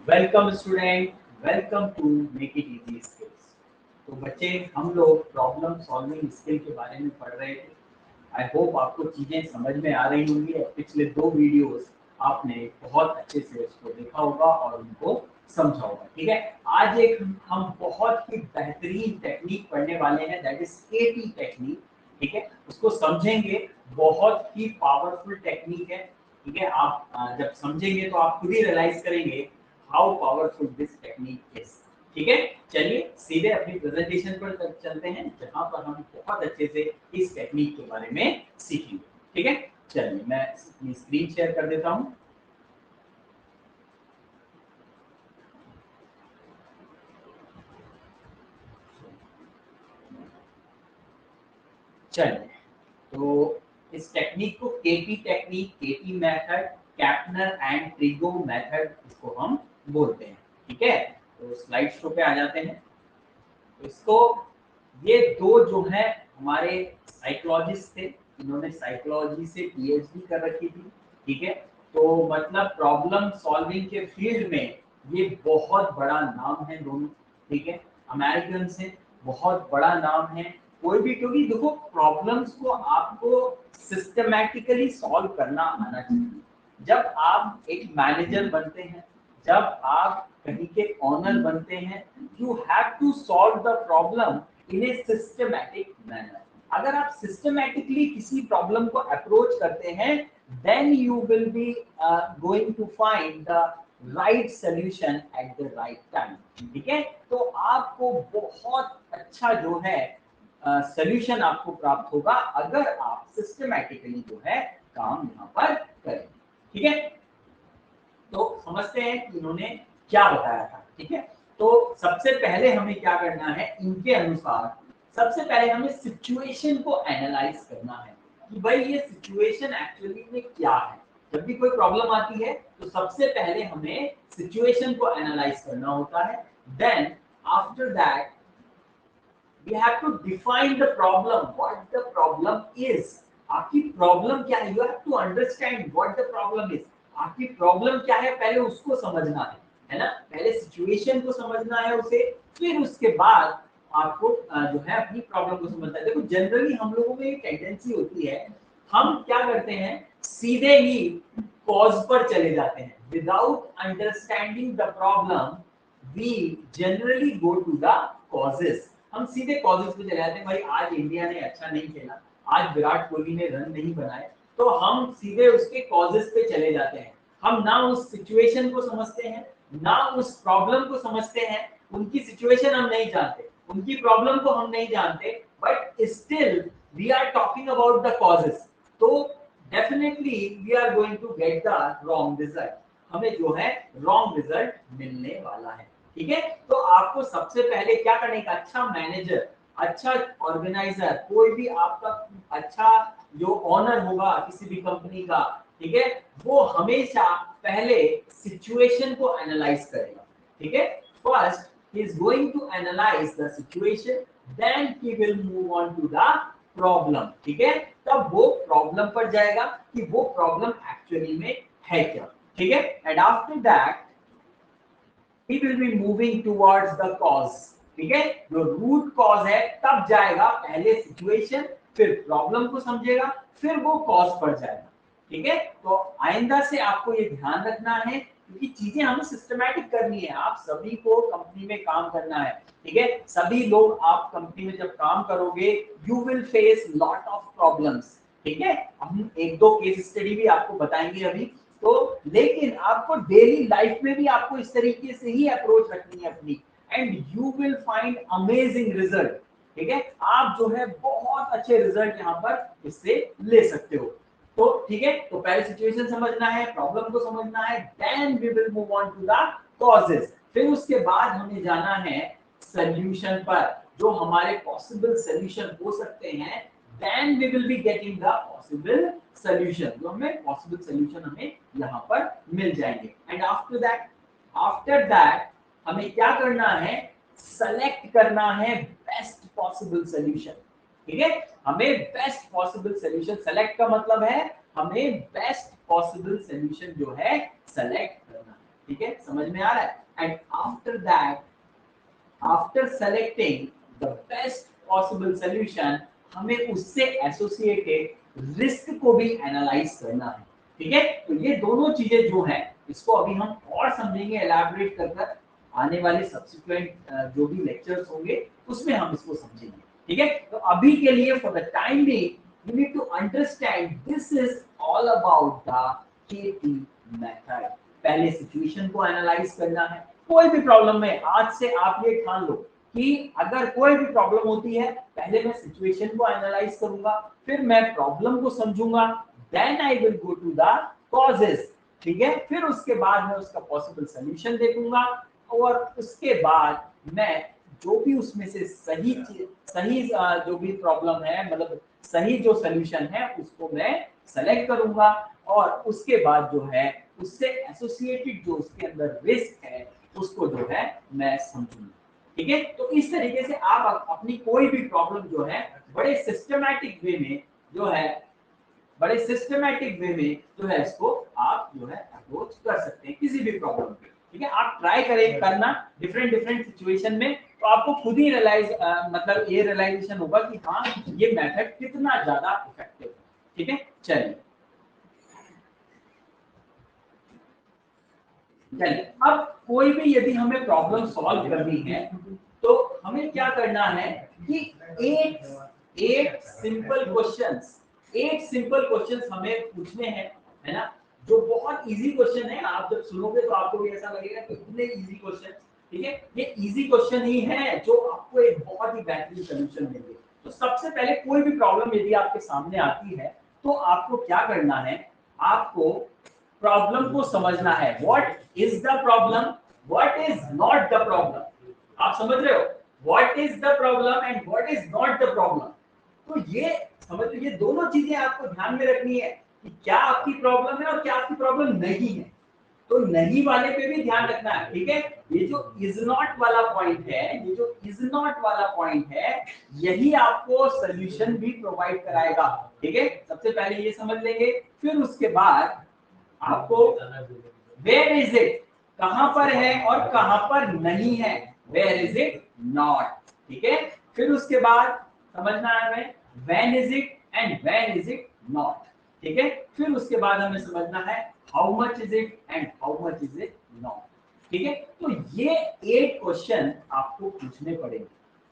Welcome student, welcome to make it easy skills. तो बच्चे, हम लोग प्रॉब्लम सॉल्विंग स्किल के बारे में पढ़ रहे थे। आई होप आपको चीज़ें समझ में आ रही होंगी और पिछले 2 वीडियोस आपने बहुत अच्छे से उसको देखा होगा और उनको समझा होगा। ठीक है, आज एक हम बहुत ही बेहतरीन टेक्निक पढ़ने वाले हैं, दैट इज केटी टेक्निक। ठीक है, उसको समझेंगे। बहुत ही पावरफुल टेक्निक है। ठीक है, आप जब समझेंगे तो आप खुद ही रियलाइज करेंगे how powerful this technique is. ठीक है, चलिए सीधे अपनी प्रेजेंटेशन पर चलते हैं, जहां पर हम बहुत अच्छे से इस टेक्निक के बारे में सीखेंगे। ठीक है, चलिए मैं अपनी स्क्रीन शेयर कर देता हूं। चलिए, तो इस टेक्निक को KT technique, KT method, Kepner and Tregoe method इसको हम बोलते हैं। ठीक है, तो स्लाइड शो पे आ जाते हैं। तो इसको, ये दो जो है हमारे साइकोलॉजिस्ट थे, इन्होंने साइकोलॉजी से पीएचडी कर रखी थी। ठीक है, तो मतलब प्रॉब्लम सॉल्विंग के फील्ड में ये बहुत बड़ा नाम है दोनों। ठीक है, अमेरिकन से बहुत बड़ा नाम है। कोई भी, क्योंकि देखो प्रॉब्लम्स को आपको सिस्टमैटिकली सॉल्व करना आना चाहिए। जब आप एक मैनेजर बनते हैं, जब आप कहीं के ओनर बनते हैं, you have to solve the problem in a systematic manner. अगर आप सिस्टमैटिकली किसी प्रॉब्लम को अप्रोच करते हैं, then you will be going to find the right solution at the right time. ठीक है, तो आपको बहुत अच्छा जो है सॉल्यूशन आपको प्राप्त होगा अगर आप सिस्टमैटिकली जो है काम यहाँ पर करें। ठीक है, तो समझते हैं कि इन्होंने क्या बताया था। ठीक है, तो सबसे पहले हमें क्या करना है, इनके अनुसार सबसे पहले हमें सिचुएशन को एनालाइज करना है कि भाई ये सिचुएशन एक्चुअली में क्या है। जब भी कोई प्रॉब्लम आती है तो सबसे पहले हमें सिचुएशन को एनालाइज करना होता है। Then after that we have to define the problem, what the problem is। आपकी प्रॉब्लम क्या है, you have to understand what the problem is। आपकी प्रॉब्लम क्या है पहले उसको समझना है ना। पहले सिचुएशन को समझना है उसे, फिर उसके बाद आपको जो है अपनी प्रॉब्लम को समझना है। देखो जनरली हम लोगों में एक टेंडेंसी होती है, हम क्या करते हैं, सीधे ही कॉज पर चले जाते हैं। Without understanding the problem we generally go to the causes. हम सीधे कॉजेस पे चले जाते हैं। भाई आज इंडिया ने अच्छा नहीं खेला, आज विराट कोहली ने रन नहीं बनाए, तो हम सीधे उसके कॉजेस पे चले जाते हैं। हम ना उस सिचुएशन को समझते हैं, ना उस प्रॉब्लम को समझते हैं। उनकी सिचुएशन हम नहीं जानते, उनकी प्रॉब्लम को हम नहीं जानते, but still we are talking about the causes. तो definitely we are going to get the wrong result. हमें जो है रॉन्ग रिजल्ट मिलने वाला है। ठीक है, तो आपको सबसे पहले क्या करने का, अच्छा मैनेजर, अच्छा ऑर्गेनाइजर, कोई भी आपका अच्छा जो ओनर होगा किसी भी कंपनी का, ठीक है, वो हमेशा पहले सिचुएशन को एनालाइज करेगा। ठीक है, first he is going to analyze the situation, then he will move on to the problem। ठीक है, तब वो प्रॉब्लम पर जाएगा कि वो प्रॉब्लम एक्चुअली में है क्या। ठीक है, and after that he will be moving towards the cause। ठीक है, जो रूट कॉज है तब जाएगा, पहले सिचुएशन फिर प्रॉब्लम को समझेगा, फिर वो कॉज पर जाएगा। ठीक है, तो आइंदा से आपको ये ध्यान रखना है, क्योंकि चीजें हमें सिस्टमैटिक करनी है। आप सभी को कंपनी में काम करना है। ठीक है, सभी लोग आप कंपनी में जब काम करोगे, you will face lot of problems. ठीक है, हम एक दो केस स्टडी भी आपको बताएंगे अभी। तो लेकिन आपको डेली लाइफ में भी आपको इस तरीके से ही अप्रोच रखनी है अपनी, and you will find amazing result. ठीक है, आप जो है बहुत अच्छे रिजल्ट यहाँ पर इससे ले सकते हो। तो ठीक है, तो पहले सिचुएशन समझना है, प्रॉब्लम को समझना है, then we will move on to the causes. फिर उसके बाद हमें जाना है सॉल्यूशन पर, जो हमारे पॉसिबल सॉल्यूशन हो सकते हैं। then we will be getting the possible solution। जो हमें possible solution हमें यहाँ पर मिल जाएंगे। and after that हमें क्या करना है, select करना है best possible solution। ठीक है, हमें best possible solution select का मतलब है हमें best possible solution जो है select करना है। ठीक है, समझ में आ रहा है। And after that, after selecting the best possible solution, हमें उससे एसोसिएटेड रिस्क को भी एनालाइज करना है। ठीक है, तो ये दोनों चीजें जो हैं इसको अभी हम और समझेंगे एलैबोरेट कर आने वाले सब्सिक्वेंट जो भी लेक्चर्स होंगे उसमें हम इसको समझेंगे। ठीक है, तो अभी के लिए for the time being you need to understand this is all about the KT method. पहले सिचुएशन को एनालाइज करना है। कोई भी प्रॉब्लम में आज से आप ये ठान लो कि अगर कोई भी प्रॉब्लम होती है पहले मैं सिचुएशन को एनालाइज करूंगा, फिर मैं प्रॉब्लम को समझूंगा, then I will go to the causes. ठीक है, फिर उसके बाद मैं उसका पॉसिबल सॉल्यूशन देखूंगा और उसके बाद मैं जो भी उसमें से सही जो भी प्रॉब्लम है, मतलब सही जो सॉल्यूशन है उसको मैं सेलेक्ट करूंगा और उसके बाद जो है उससे एसोसिएटेड जो उसके अंदर रिस्क है उसको जो है मैं समझूंगा। ठीक है, तो इस तरीके से आप अपनी कोई भी प्रॉब्लम जो है बड़े सिस्टमैटिक वे में जो है जो है इसको आप जो है अप्रोच कर सकते हैं किसी भी प्रॉब्लम पे। ठीक है, आप ट्राई करें करना डिफरेंट डिफरेंट सिचुएशन में, तो आपको खुद ही मतलब ये रियलाइजेशन होगा कि हाँ ये मेथड कितना ज्यादा इफेक्टिव है। ठीक है, चलिए अब कोई भी यदि हमें प्रॉब्लम सॉल्व करनी है तो हमें क्या करना है कि एट सिंपल क्वेश्चंस हमें पूछने हैं, है ना, जो बहुत इजी क्वेश्चन है। आप जब सुनोगे तो आपको भी ऐसा लगेगा कि इतने इजी क्वेश्चन। ठीक है, ये इजी क्वेश्चन ही है जो आपको एक बहुत ही बेहतरीन सॉल्यूशन देंगे। तो सबसे पहले कोई भी प्रॉब्लम यदि आपके सामने आती है तो आपको क्या करना है, आपको प्रॉब्लम को समझना है। What is the problem, what is not the problem. आप समझ रहे हो, what is the problem and what is not the problem. तो ये समझ लो, ये दोनों चीजें आपको ध्यान में रखनी है कि क्या आपकी प्रॉब्लम है और क्या आपकी प्रॉब्लम नहीं है। तो नहीं वाले पे भी ध्यान रखना है। ठीक है, ये जो इज नॉट वाला पॉइंट है, ये जो इज नॉट वाला पॉइंट है, यही आपको सॉल्यूशन भी प्रोवाइड कराएगा। ठीक है, सबसे पहले ये समझ लेंगे, फिर उसके बाद आपको वेयर इज इट, कहां पर है और कहां पर नहीं है, वेयर इज इट नॉट। ठीक है, फिर उसके बाद समझना है हमें when is it and when is it not. ठीक है, फिर उसके बाद हमें समझना है how much is it and how much is it not. ठीक है, तो ये 8 क्वेश्चन आपको पूछने पड़ेंगे।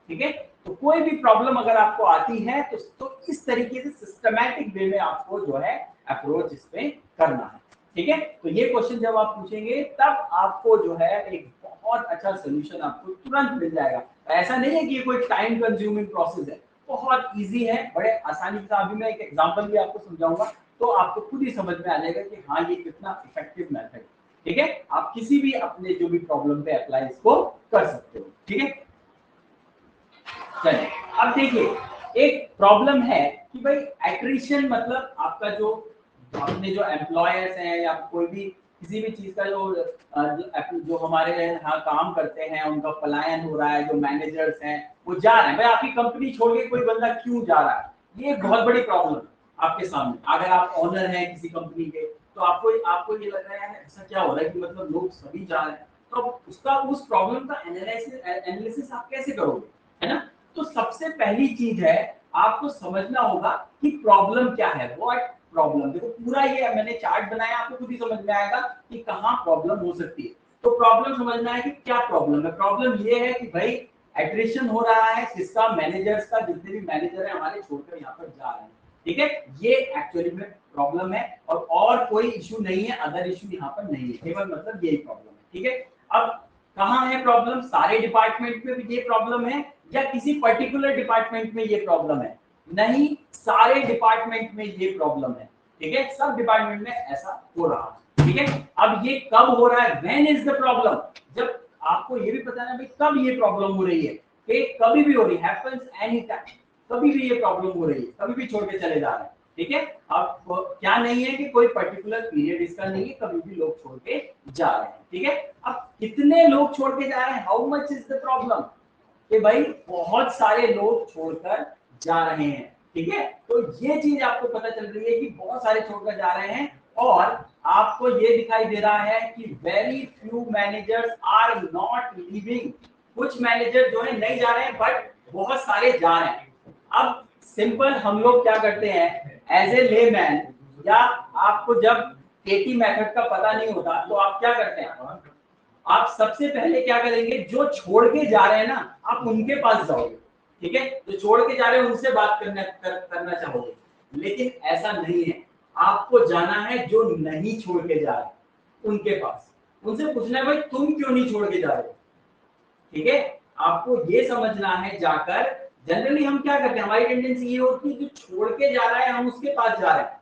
ठीक है, तो कोई भी प्रॉब्लम अगर आपको आती है तो इस तरीके से सिस्टमैटिक वे में आपको जो है अप्रोच इस पे करना है। ठीक है, तो ये क्वेश्चन जब आप पूछेंगे तब आपको जो है एक बहुत अच्छा सॉल्यूशन आपको तुरंत मिल जाएगा। ऐसा नहीं है कि ये कोई टाइम कंज्यूमिंग प्रोसेस है, बहुत इजी है, बड़े आसानी से। अभी मैं एक एग्जांपल भी आपको समझाऊंगा तो आपको खुद ही समझ में आ जाएगा कि हाँ ये कितना इफेक्टिव मेथड है। ठीक है, आप किसी भी अपने जो भी प्रॉब्लम पे अप्लाई इसको कर सकते हो। ठीक है, चलिए अब देखिए एक प्रॉब्लम है कि भाई एट्रिशन मतलब आपका जो अपने जो एम्प्लॉयर्स हैं या कोई भी किसी भी चीज का जो हमारे यहाँ काम करते हैं उनका पलायन हो रहा है, जो मैनेजर्स हैं वो जा रहे हैं। भाई आपकी कंपनी छोड़ के कोई बंदा क्यों जा रहा है, ये एक बहुत बड़ी प्रॉब्लम आपके सामने। अगर आप ओनर हैं किसी कंपनी के तो आपको ये लग रहा है ऐसा क्या हो रहा है कि मतलब लोग सभी जा रहे हैं, तो उसका उस प्रॉब्लम का एनालिसिस आप कैसे करोगे, है ना। तो सबसे पहली चीज है आपको समझना होगा कि प्रॉब्लम क्या है। व्हाट प्रॉब्लम, देखो पूरा ये मैंने चार्ट बनाया, आपको खुद ही समझ में आएगा कि कहाँ प्रॉब्लम हो सकती है। तो प्रॉब्लम समझना है कि क्या प्रॉब्लम है। प्रॉब्लम ये है कि भाई एट्रिशन हो रहा है, किसका, मैनेजर्स का, जितने भी मैनेजर है हमारे छोड़कर यहाँ पर जा रहे हैं। ठीक है, ये एक्चुअली में प्रॉब्लम है और कोई इशू नहीं है, अदर इशू यहाँ पर नहीं है, केवल मतलब यही प्रॉब्लम है। ठीक है, अब कहाँ है प्रॉब्लम, सारे डिपार्टमेंट में ये प्रॉब्लम है या किसी पर्टिकुलर डिपार्टमेंट में ये प्रॉब्लम है, नहीं सारे डिपार्टमेंट में ये प्रॉब्लम है। ठीक है, सब डिपार्टमेंट में ऐसा हो रहा है। ठीक है, अब ये कब हो रहा है, व्हेन इज द प्रॉब्लम, जब आपको ये भी पता है भाई कब ये प्रॉब्लम हो रही है, कि कभी भी हो रही है, हैपेंस एनी टाइम, कभी भी ये प्रॉब्लम हो रही है, कभी भी छोड़ के चले जा रहे हैं। ठीक है, अब क्या नहीं है कि कोई पर्टिकुलर पीरियड इसका नहीं है, कभी भी लोग छोड़ के जा रहे हैं। ठीक है, अब कितने लोग छोड़ के जा रहे हैं, how much is the problem, कि भाई बहुत सारे लोग छोड़कर जा रहे हैं। ठीक है, तो ये चीज आपको पता चल रही है कि बहुत सारे छोड़कर जा रहे हैं और आपको ये दिखाई दे रहा है कि very few managers are not leaving, कुछ मैनेजर जो है नहीं जा रहे हैं बट बहुत सारे जा रहे हैं। अब सिंपल हम लोग क्या करते हैं एज ए लेमैन, या आपको जब केटी मेथड का पता नहीं होता तो आप क्या करते हैं, आप सबसे पहले क्या करेंगे, जो छोड़ के जा रहे हैं ना आप उनके पास जाओगे, ठीक है, जो छोड़ के जा रहे हैं उनसे बात करना चाहोगे, लेकिन ऐसा नहीं है, आपको जाना है जो नहीं छोड़ के जा रहे उनके पास, उनसे पूछना है भाई तुम क्यों नहीं छोड़ के जा रहे हो, ठीक है, आपको ये समझना है जाकर। जनरली हम क्या करते हैं, हमारी टेंडेंसी ये होती है जो छोड़ के जा रहा है हम उसके पास जा रहे हैं,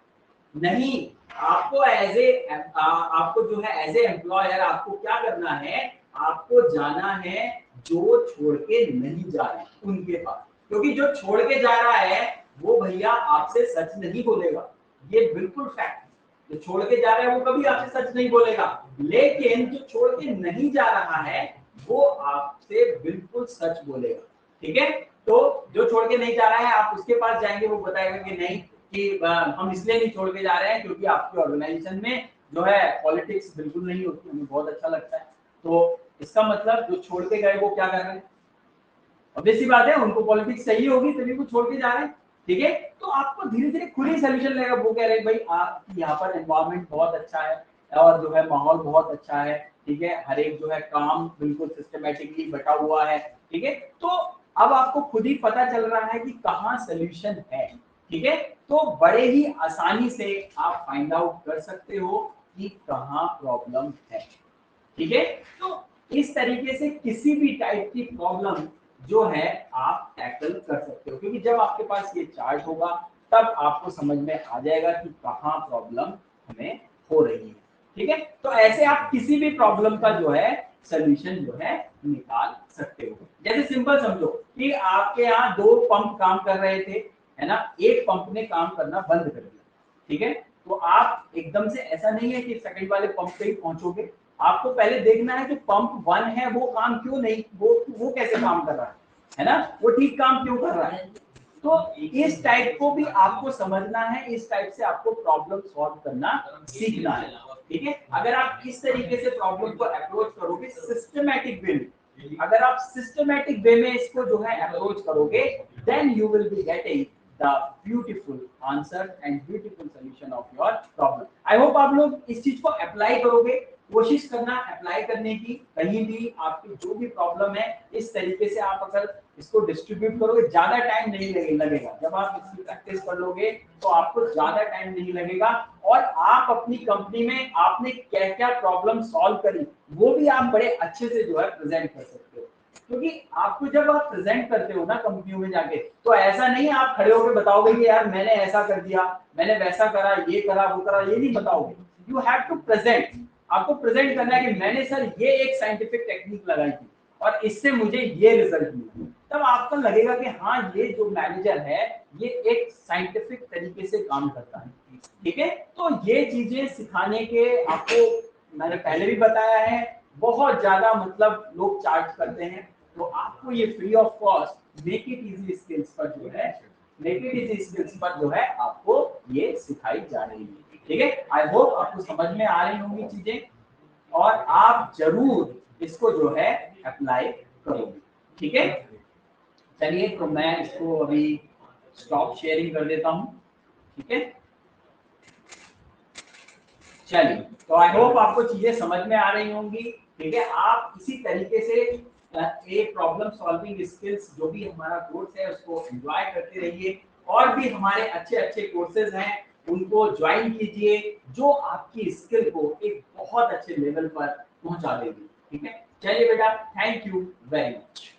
नहीं, आपको आपको जो है एज ए एम्प्लॉयर आपको क्या करना है, आपको जाना है जो छोड़ के नहीं जा रहे हैं उनके पास, क्योंकि जो छोड़ के जा रहा है वो भैया आपसे सच नहीं बोलेगा, ये बिल्कुल फैक्ट है, जो छोड़ के जा रहा है वो कभी आपसे सच नहीं बोलेगा, लेकिन जो छोड़ के नहीं जा रहा है वो आपसे बिल्कुल सच बोलेगा, ठीक है। तो जो छोड़ के नहीं जा रहा है आप उसके पास जाएंगे, वो बताएगा कि नहीं कि हम इसलिए नहीं छोड़ के जा रहे हैं क्योंकि आपकी ऑर्गेनाइजेशन में जो है पॉलिटिक्स बिल्कुल नहीं होती, हमें बहुत अच्छा लगता है, तो इसका मतलब जो छोड़ के गए वो क्या कर रहे हैं, ऑब्वियस सी बात है उनको पॉलिटिक्स सही होगी तभी वो छोड़ के जा रहे हैं, ठीक है। तो आपको धीरे धीरे खुद ही सोल्यूशन लगेगा, वो कह रहे हैं भाई आप यहाँ पर एनवायरनमेंट बहुत अच्छा है और जो है माहौल बहुत अच्छा है, ठीक है, हर एक जो है काम बिल्कुल सिस्टमेटिकली बटा हुआ है, ठीक है, तो अब आपको खुद ही पता चल रहा है कि कहाँ सोल्यूशन है, ठीक है, तो बड़े ही आसानी से आप फाइंड आउट कर सकते हो कि कहाँ प्रॉब्लम है, ठीक है। तो इस तरीके से किसी भी टाइप की प्रॉब्लम जो है आप टैकल कर सकते हो, क्योंकि जब आपके पास ये चार्ट होगा तब आपको समझ में आ जाएगा कि कहाँ प्रॉब्लम हमें हो रही है, ठीक है। तो ऐसे आप किसी भी प्रॉब्लम का जो है सोल्यूशन जो है निकाल सकते हो। जैसे सिंपल समझो कि आपके यहाँ दो पंप काम कर रहे थे, है ना, एक पंप ने काम करना बंद कर दिया, ठीक है, तो आप एकदम से ऐसा नहीं है कि सेकंड वाले पंप पे ही पहुंचोगे, आपको पहले देखना है कि पंप 1 है वो काम क्यों नहीं, वो कैसे काम कर रहा है ना, वो ठीक काम क्यों कर रहा है, तो इस टाइप को भी आपको समझना है, इस टाइप से आपको प्रॉब्लम सॉल्व करना सीखना है, ठीक है। अगर आप इस तरीके से प्रॉब्लम को अप्रोच करोगे सिस्टमैटिक वे में, अगर आप सिस्टमैटिक वे में इसको जो है अप्रोच करोगे, then you will be getting the beautiful answer and beautiful solution of your problem. I hope आप लोग इस चीज को अप्लाई करोगे, कोशिश करना अप्लाई करने की, कहीं भी आपकी जो भी प्रॉब्लम है इस तरीके से आप अगर इसको डिस्ट्रीब्यूट करोगे, ज्यादा टाइम नहीं लगेगा, जब आप इसकी प्रैक्टिस कर लोगे तो आपको ज्यादा टाइम नहीं लगेगा, और आप अपनी कंपनी में आपने क्या क्या प्रॉब्लम सॉल्व करी वो भी आप बड़े अच्छे से जो है प्रेजेंट कर सकते हो, क्योंकि आपको जब आप प्रेजेंट करते हो ना कंपनियों में जाके, तो ऐसा नहीं आप खड़े होकर बताओगे कि यार मैंने ऐसा कर दिया, मैंने वैसा करा, ये करा वो करा, ये नहीं बताओगे, यू हैव टू प्रेजेंट, आपको प्रेजेंट करना है कि मैंने सर ये एक साइंटिफिक टेक्निक लगाई थी और इससे मुझे ये रिजल्ट मिला, तब आपको लगेगा कि हाँ ये जो मैनेजर है ये एक साइंटिफिक तरीके से काम करता है, ठीक है। तो ये चीजें सिखाने के आपको मैंने पहले भी बताया है, बहुत ज्यादा मतलब लोग चार्ज करते हैं, तो आपको ये free of cost make it easy skills पर जो है, मेक इट इजी स्किल्स पर जो है आपको ये सिखाई जा रही है, ठीक है। आई होप आपको समझ में आ रही होंगी चीजें, और आप जरूर इसको जो है अप्लाई करोगे, ठीक है। चलिए तो मैं इसको अभी स्टॉप शेयरिंग कर देता हूं, ठीक है। चलिए तो आई होप आपको चीजें समझ में आ रही होंगी, ठीक है। आप इसी तरीके से एक प्रॉब्लम सॉल्विंग स्किल्स जो भी हमारा कोर्स है उसको एंजॉय करते रहिए, और भी हमारे अच्छे अच्छे कोर्सेज हैं उनको ज्वाइन कीजिए जो आपकी स्किल को एक बहुत अच्छे लेवल पर पहुंचा देगी, ठीक है। चलिए बेटा, थैंक यू वेरी मच।